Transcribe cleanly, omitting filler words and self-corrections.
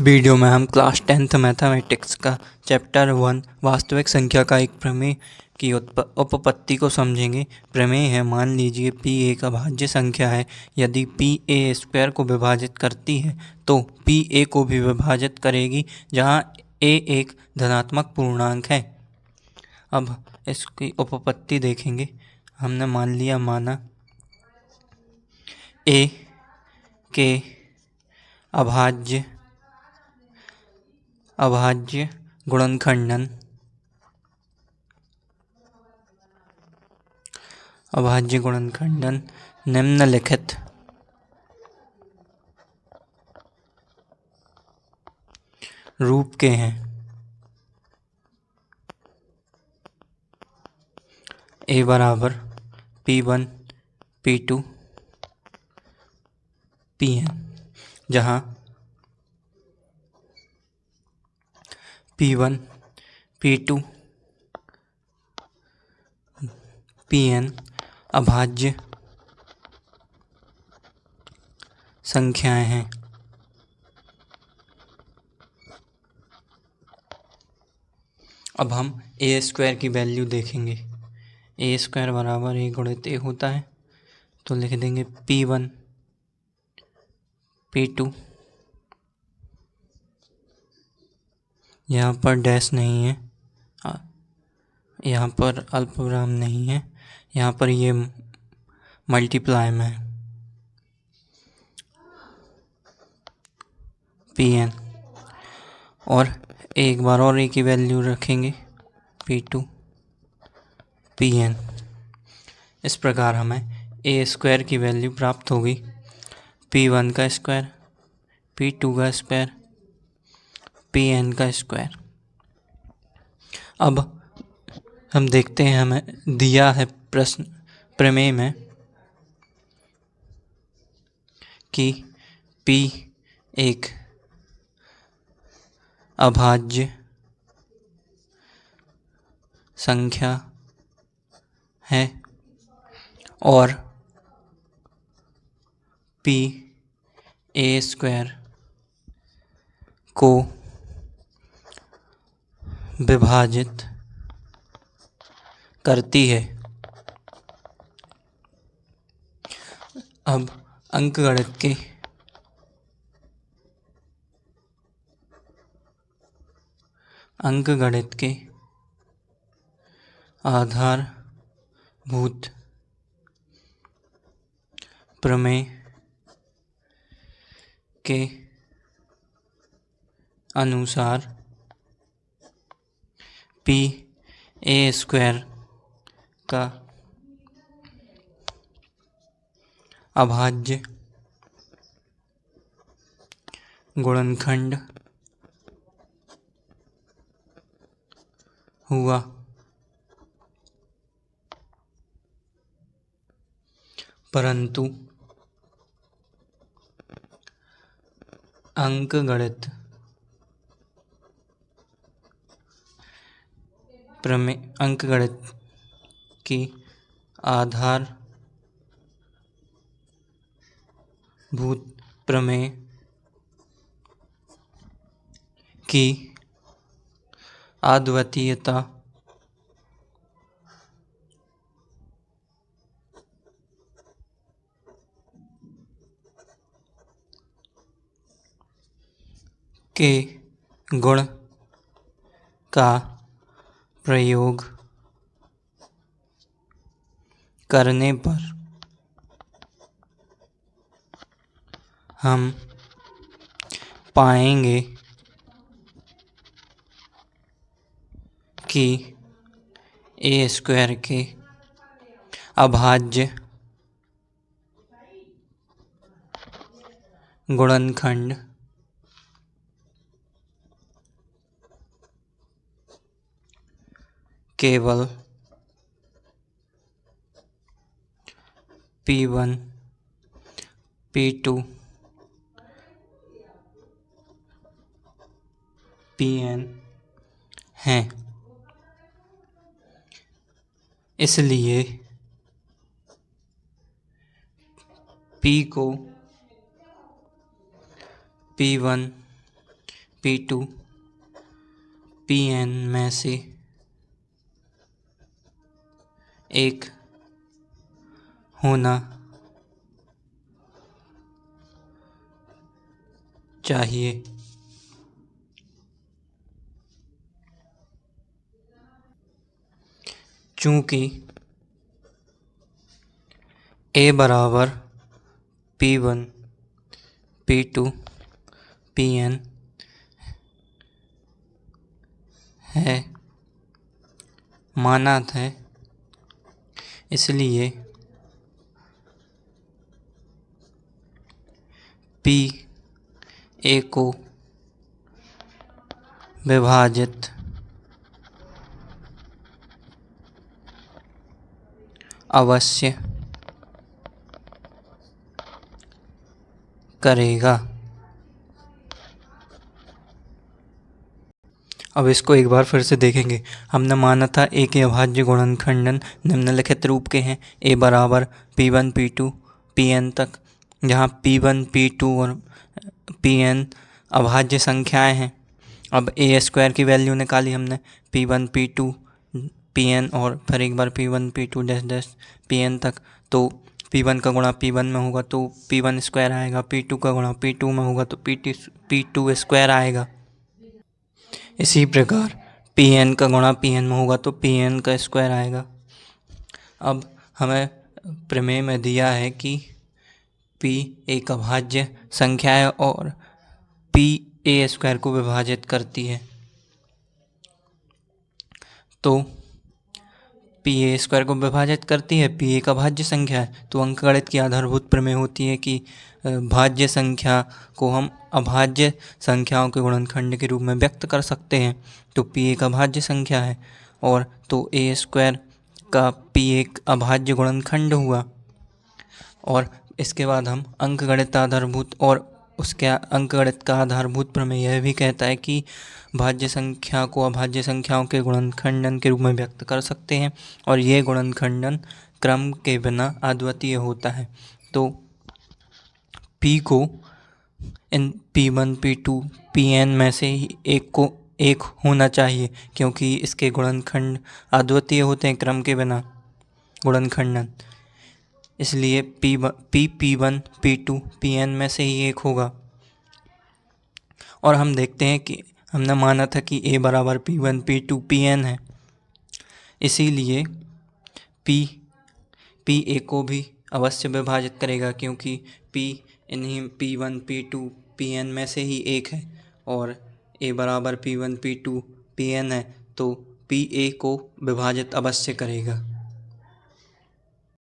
Video में हम class 10th mathematics का चैप्टर 1 वास्तविक संख्या का एक प्रमेय की उपपत्ति को समझेंगे। प्रमेय है, मान लीजिए p एक अभाज्य संख्या है। यदि p a स्क्वायर को विभाजित करती है तो p a को भी विभाजित करेगी, जहां a एक धनात्मक पूर्णांक है। अब इसकी उपपत्ति देखेंगे। हमने माना a के अभाज्य गुणनखंडन निम्नलिखित रूप के हैं। a बराबर p1 p2 pn, जहाँ p1 p2 pn अभाज्य संख्याएं हैं। अब हम a स्क्वायर की वैल्यू देखेंगे। a स्क्वायर बराबर a गुणित a होता है, तो लिख देंगे p1 p2, यहाँ पर डैश नहीं है, यहाँ पर अल्पविराम नहीं है, यहाँ पर ये मल्टीप्लाई में है, pn। और एक बार और a की वैल्यू रखेंगे p2 pn। इस प्रकार हमें a स्क्वायर की वैल्यू प्राप्त होगी p1 का स्क्वायर p2 का स्क्वायर pn का स्क्वायर। अब हम देखते हैं, हमें दिया है प्रश्न प्रमेय में कि p एक अभाज्य संख्या है और p a स्क्वायर को विभाजित करती है। अब अंकगणित के आधारभूत प्रमेय के अनुसार p a स्क्वायर का अभाज्य गुणनखंड हुआ, परंतु अंकगणित की आधारभूत प्रमेय की अद्वितीयता के गुण का प्रयोग करने पर हम पाएंगे कि a स्क्वायर के अभाज्य गुणनखंड केवल p1 p2 pn हैं। इसलिए p को p1 P2 Pn में से एक होना चाहिए। चूँकि A बराबर P1 P2 Pn है मानक है, इसलिए P A को विभाजित अवश्य करेगा। अब इसको एक बार फिर से देखेंगे। हमने माना था ए के अभाज्य गुणनखंडन निम्नलिखित रूप के हैं। ए बराबर P1 P2 Pn तक, जहाँ P1 P2 और Pn अभाज्य संख्याएं हैं। अब ए स्क्वायर की वैल्यू निकाली हमने, P1 P2 Pn और फिर एक बार P1 P2 dash dash Pn तक। तो P1 का गुणा P1 में होगा तो P1 स्क्वायर आएगा, P2 का गुणा P2 में होगा तो P2 स्क्वायर आएगा। इसी प्रकार Pn का गुणा Pn में होगा तो Pn का स्क्वायर आएगा। अब हमें प्रमेय में दिया है कि P एक अभाज्य संख्या है और P A स्क्वायर को विभाजित करती है। तो P A स्क्वायर को विभाजित करती है, P एक अभाज्य संख्या है। तो अंकगणित की आधारभूत प्रमेय होती है कि भाज्य संख्या को हम अभाज्य संख्याओं के गुणनखंड के रूप में व्यक्त कर सकते हैं। तो P एक अभाज्य संख्या है और तो A स्क्वायर का P एक अभाज्य गुणनखंड हुआ। और इसके बाद हम अंकगणित आधारभूत और उसके अंकगणित का आधारभूत प्रमेय यह भी कहता है कि भाज्य संख्या को अभाज्य संख्याओं के गुणनखंडन के रूप में व्यक्त कर सकते हैं और ये गुणनखंडन क्रम के बिना अद्वितीय होता है। तो P को इन P1 P2 Pn में से ही एक होना चाहिए, क्योंकि इसके गुणनखंड अद्वितीय होते हैं क्रम के बिना गुणनखंडन। इसलिए P1 P2 Pn में से ही एक होगा। और हम देखते हैं कि हमने माना था कि A बराबर P1 P2 Pn है, इसीलिए P A को भी अवश्य विभाजित करेगा, क्योंकि P इन्हीं P1 P2 Pn में से ही एक है और A बराबर P1 P2 Pn है, तो P A को विभाजित अवश्य करेगा।